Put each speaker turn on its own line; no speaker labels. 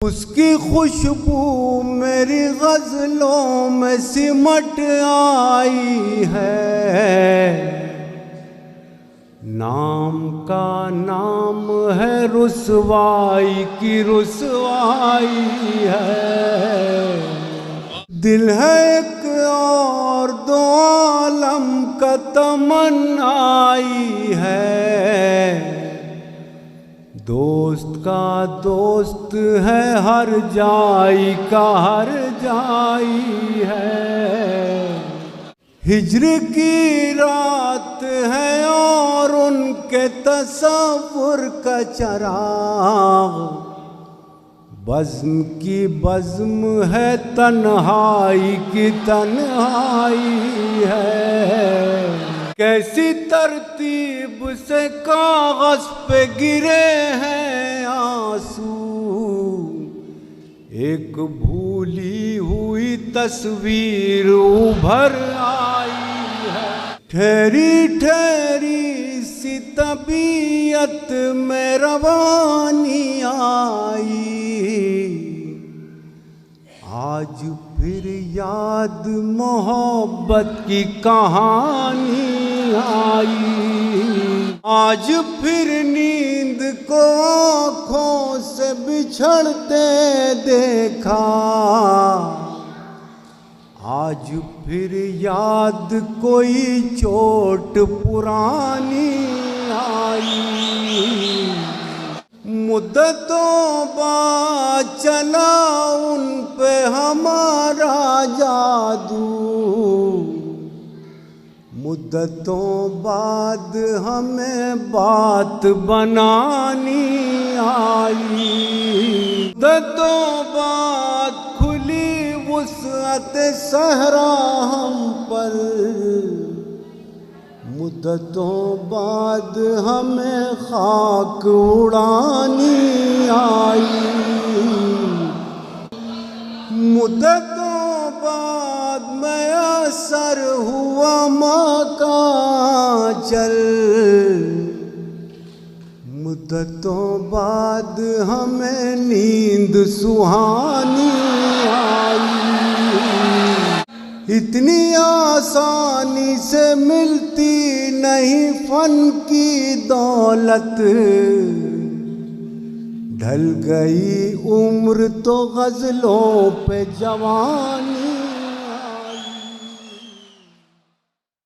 उसकी खुशबू मेरी गजलों में सिमट आई है। नाम का नाम है रुसवाई की रुसवाई है। दिल है एक और दो आलम का तमन्नाई है। दोस्त का दोस्त है हर जाई का हर जाई है। हिज्र की रात है और उनके तसव्वुर का चराग। बज़्म की बज़्म है तन्हाई की तन्हाई है। कैसी तरतीब से कागज पे गिरे हैं आंसू। एक भूली हुई तस्वीर उभर आई है। ठहरी ठहरी सी तबीयत में रवानी आई। आज फिर याद मोहब्बत की कहानी आई। आज फिर नींद को आँखों से बिछड़ते देखा। आज फिर याद कोई चोट पुरानी आई। मुद्दतों बाद चला उन पे हमारा जादू। मुद्दतों बाद हमें बात बनानी आई। मुद्दतों बाद खुली वुसअत सहरा हम पर। मुद्दतों बाद हमें खाक उड़ानी आई। मुद्दतों बाद मैसर हुआ माँ का चल। मुद्दतों बाद हमें नींद सुहानी आई। इतनी आसानी से मिलती नहीं फन की दौलत। ढल गई उम्र तो गजलों पे जवानी